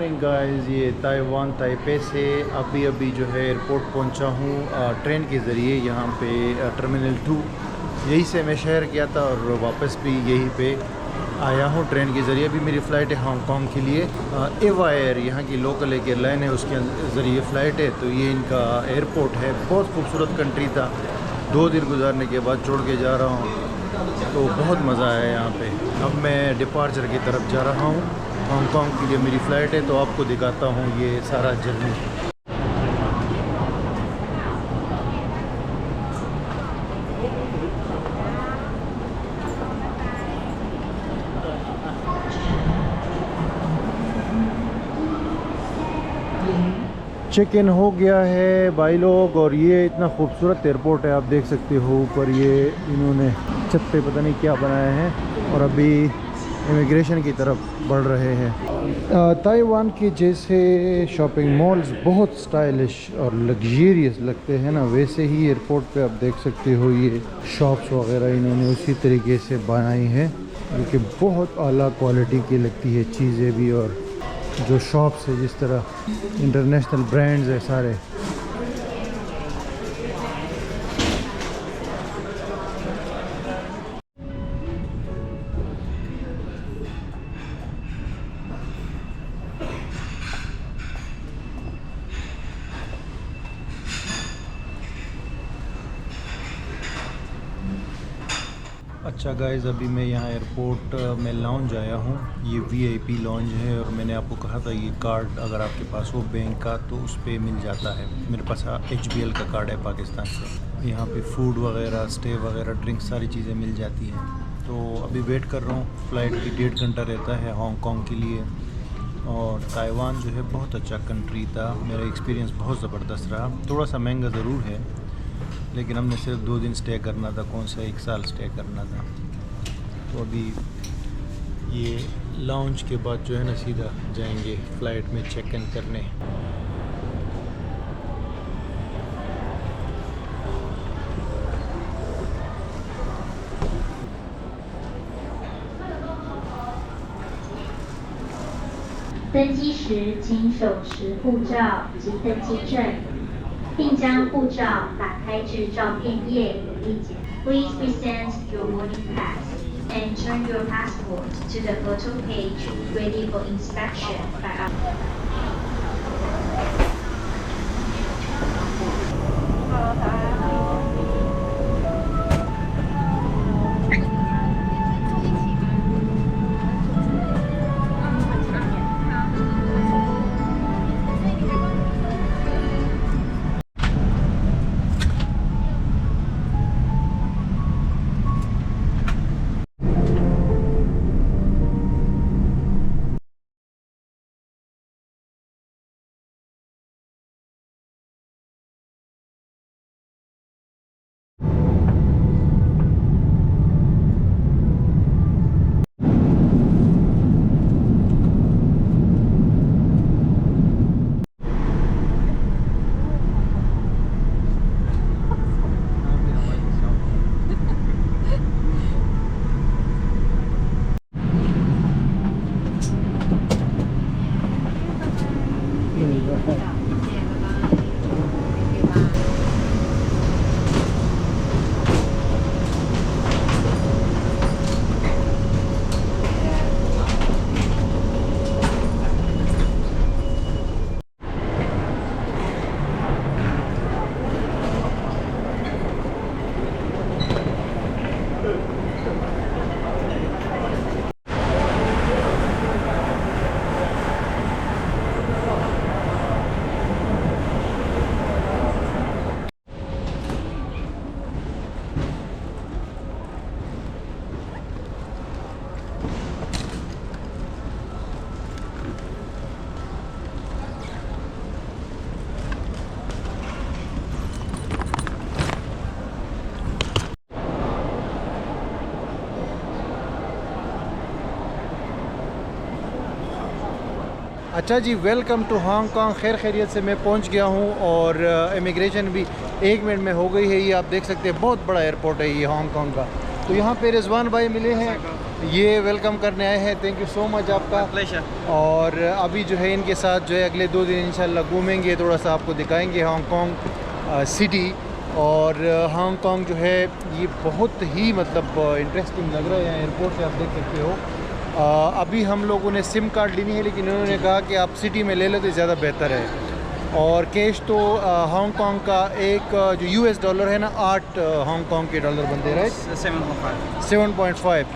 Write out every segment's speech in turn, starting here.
Morning guys, ये Taiwan Taipei से अभी जो है एयरपोर्ट पहुंचा हूँ ट्रेन के ज़रिए। यहाँ पे टर्मिनल 2 यहीं से मैं शहर गया था और वापस भी यहीं पे आया हूँ ट्रेन के ज़रिए। अभी मेरी फ़्लाइट है हांगकांग के लिए। एवा एयर यहाँ की लोकल एक एयरलाइन है, उसके ज़रिए फ़्लाइट है। तो ये इनका एयरपोर्ट है। बहुत खूबसूरत कंट्री था, 2 दिन गुजारने के बाद छोड़ के जा रहा हूँ, तो बहुत मज़ा आया यहाँ पे। अब मैं डिपार्चर की तरफ जा रहा हूँ। हांगकांग के लिए मेरी फ़्लाइट है, तो आपको दिखाता हूँ ये सारा जर्नी। चेक इन हो गया है भाई लोग, और ये इतना खूबसूरत एयरपोर्ट है, आप देख सकते हो। ऊपर ये इन्होंने छत पे पता नहीं क्या बनाया है, और अभी इमिग्रेशन की तरफ बढ़ रहे हैं। ताइवान के जैसे शॉपिंग मॉल्स बहुत स्टाइलिश और लग्जरियस लगते हैं ना, वैसे ही एयरपोर्ट पे आप देख सकते हो ये शॉप्स वगैरह इन्होंने उसी तरीके से बनाई है, जो कि बहुत आला क्वालिटी की लगती है चीज़ें भी। और जो शॉप्स है, जिस तरह इंटरनेशनल ब्रांड्स है सारे। अच्छा गाइज़, अभी मैं यहाँ एयरपोर्ट में लॉन्ज आया हूँ। ये वीआईपी लॉन्ज है, और मैंने आपको कहा था ये कार्ड अगर आपके पास हो बैंक का तो उस पर मिल जाता है। मेरे पास HBL का कार्ड है पाकिस्तान से। यहाँ पे फूड वगैरह, स्टे वगैरह, ड्रिंक्स, सारी चीज़ें मिल जाती हैं। तो अभी वेट कर रहा हूँ। फ़्लाइट की 1.5 घंटा रहता है हांगकांग के लिए। और ताइवान जो है बहुत अच्छा कंट्री था, मेरा एक्सपीरियंस बहुत ज़बरदस्त रहा। थोड़ा सा महंगा ज़रूर है, लेकिन हमने सिर्फ 2 दिन स्टे करना था, कौन सा 1 साल स्टे करना था। तो अभी ये लॉन्च के बाद जो है ना सीधा जाएंगे फ़्लाइट में चेक इन करने।登机时请手持护照及登机证，并将护照打开至照片页有意见。Please present your boarding pass and turn your passport to the photo page ready for inspection by our. अच्छा जी, वेलकम टू हांगकांग। खैर खैरियत से मैं पहुंच गया हूं, और इमिग्रेशन भी 1 मिनट में हो गई है। ये आप देख सकते हैं, बहुत बड़ा एयरपोर्ट है ये हांगकांग का। तो यहाँ पे रिजवान भाई मिले हैं, ये वेलकम करने आए हैं। थैंक यू सो मच आपका। प्लेजर। और अभी जो है इनके साथ जो है अगले 2 दिन इंशाल्लाह घूमेंगे, थोड़ा सा आपको दिखाएंगे हांगकांग सिटी। और हांगकांग जो है ये बहुत ही मतलब इंटरेस्टिंग लग रहा है। यहाँ एयरपोर्ट से आप देख सकते हो। अभी हम लोगों ने सिम कार्ड लेनी है, लेकिन उन्होंने कहा कि आप सिटी में ले लो तो ज़्यादा बेहतर है। और कैश तो हांगकांग का एक जो यूएस डॉलर है ना 8 हांगकांग के डॉलर बनते, राइट? 7.5।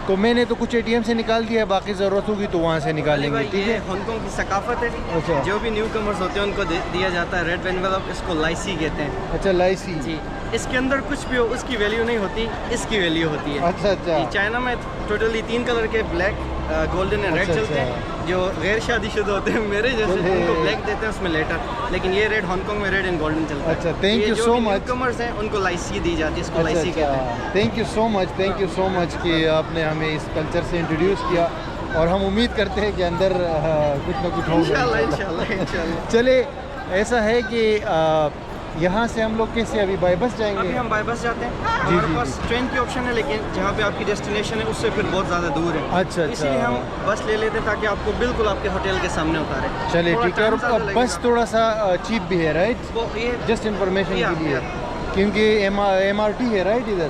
तो मैंने तो कुछ एटीएम से निकाल दिया है, बाकी ज़रूरत होगी तो वहाँ से निकालेंगे। ठीक है, हांगकांग की सकाफत है। अच्छा। जो भी न्यू कमर्स होते हैं उनको दिया जाता है रेड एनवेलप, इसको लाइसी कहते हैं। अच्छा, लाइसी जी। इसके अंदर कुछ भी हो उसकी वैल्यू नहीं होती, इसकी वैल्यू होती है। अच्छा अच्छा। चाइना में टोटली 3 कलर के ब्लैक, गोल्डन एंड रेड अच्छा, चलते हैं। जो गैर शादीशुदा होते हैं मेरे जैसे उनको ब्लैक देते हैं उसमें लेटर, लेकिन ये रेड हांगकांग में रेड एंड गोल्डन चलता है। अच्छा, thank you so much. Commerce हैं उनको लाइसी दी जाती है, इसको अच्छा लाइसी कहते हैं। अच्छा, thank you so much, thank you so much कि आपने हमें इस कल्चर से इंट्रोड्यूस किया। और हम उम्मीद करते हैं कि अंदर कुछ ना कुछ होगा इंशाल्लाह। चले, ऐसा है कि यहाँ से हम लोग कैसे अभी बाई बस जाएंगे? अभी हम बाई बस जाते हैं। जी, हमारे जी, पास ट्रेन की ऑप्शन है, लेकिन जहाँ पे आपकी डेस्टिनेशन है उससे फिर बहुत ज़्यादा दूर है। अच्छा इसलिए हम बस ले लेते हैं ताकि आपको बिल्कुल आपके होटल के सामने उतारे। चले ठीक है। और बस थोड़ा सा चीप भी है, राइट? वो ये जस्ट इंफॉर्मेशन के लिए, क्योंकि MRT है, राइट? इधर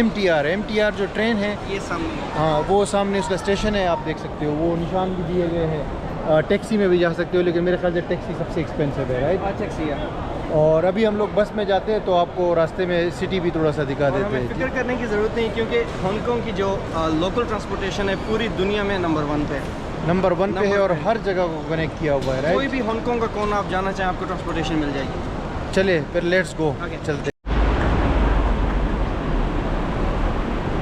MTR जो ट्रेन है ये सामने। हाँ, वो सामने उसका स्टेशन है, आप देख सकते हो। वो निशान भी दिए गए हैं। टैक्सी में भी जा सकते हो, लेकिन मेरे ख्याल से टैक्सी सबसे एक्सपेंसिव है, राइट? टैक्सी है। और अभी हम लोग बस में जाते हैं तो आपको रास्ते में सिटी भी थोड़ा सा दिखा देते हमें हैं। फिक्र करने की ज़रूरत नहीं, क्योंकि हांगकांग की जो लोकल ट्रांसपोर्टेशन है पूरी दुनिया में नंबर 1 पे है। नंबर 1 पे है और नंबर पे। हर जगह को कनेक्ट किया हुआ है, कोई राइट? भी हांगकांग का कोना आप जाना चाहें आपको ट्रांसपोर्टेशन मिल जाएगी। चले फिर लेट्स गो, Okay. चलते।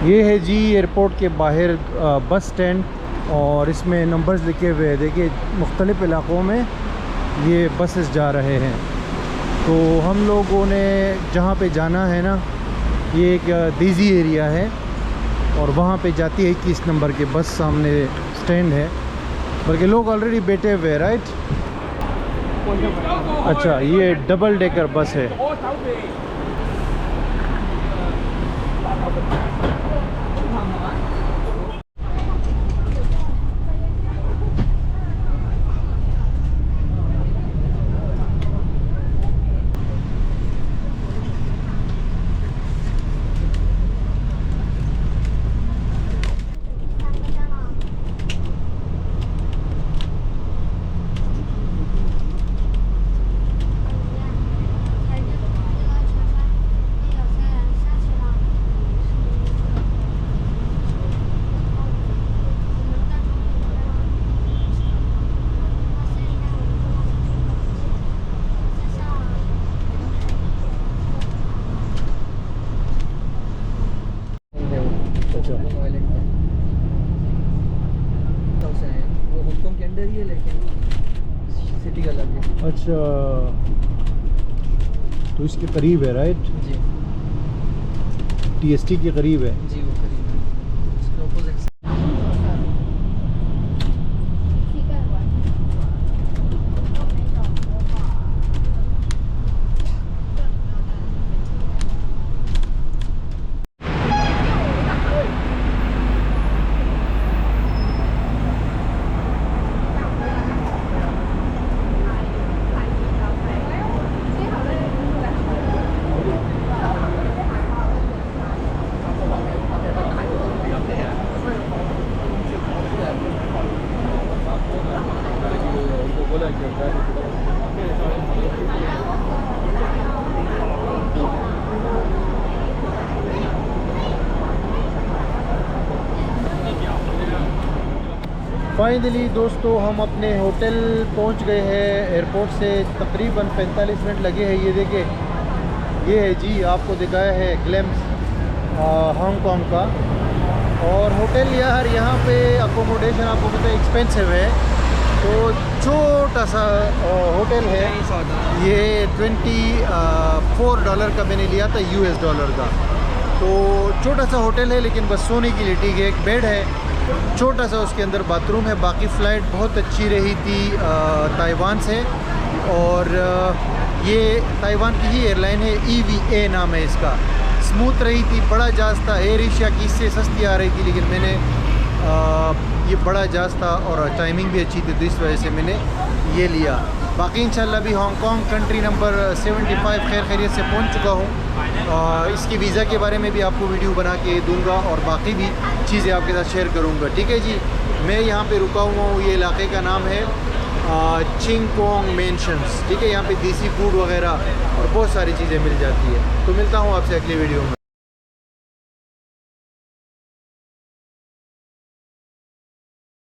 ये है जी एयरपोर्ट के बाहर बस स्टैंड, और इसमें नंबर्स लिखे हुए हैं। देखिए मुख्तलिफ़ इलाक़ों में ये बसेस जा रहे हैं। तो हम लोगों ने जहाँ पे जाना है ना, ये एक दीजी एरिया है और वहाँ पे जाती है 21 नंबर के बस। सामने स्टैंड है, बल्कि लोग ऑलरेडी बैठे हुए हैं, राइट? अच्छा, ये डबल डेकर बस है। वो हांगकांग के अंदर ही है, लेकिन सिटी का अलग है। अच्छा, तो इसके करीब है, राइट? जी TST के करीब है। जी, वो करीब है, इसके ऑपोजिट। फाइनली दोस्तों हम अपने होटल पहुंच गए हैं। एयरपोर्ट से तकरीबन 45 मिनट लगे हैं। ये देखिए, ये है जी, आपको दिखाया है ग्लैम्स हांगकांग का। और होटल यार यहाँ पे अकोमोडेशन आपको पता है एक्सपेंसिव है, तो छोटा सा होटल है। ये $24 का मैंने लिया था, US डॉलर का। तो छोटा सा होटल है, लेकिन बस सोने के लिए ठीक है। एक बेड है, छोटा सा, उसके अंदर बाथरूम है। बाकी फ़्लाइट बहुत अच्छी रही थी ताइवान से। और ये ताइवान की ही एयरलाइन है, EVA नाम है इसका। स्मूथ रही थी, बड़ा जहाज़ था। एयर एशिया की इससे सस्ती आ रही थी, लेकिन मैंने ये बड़ा जहाज़ था और टाइमिंग भी अच्छी थी, तो इस वजह से मैंने ये लिया। बाकी इंशाल्लाह अभी हांगकांग कंट्री नंबर 75 खैर खैरियत से पहुंच चुका हूं। इसकी वीज़ा के बारे में भी आपको वीडियो बना के दूंगा और बाकी भी चीज़ें आपके साथ शेयर करूंगा। ठीक है जी, मैं यहाँ पे रुका हुआ हूँ। ये इलाके का नाम है चिंगकोंग मेंशंस। ठीक है, यहाँ पे देसी फूड वगैरह और बहुत सारी चीज़ें मिल जाती है। तो मिलता हूँ आपसे अगली वीडियो में।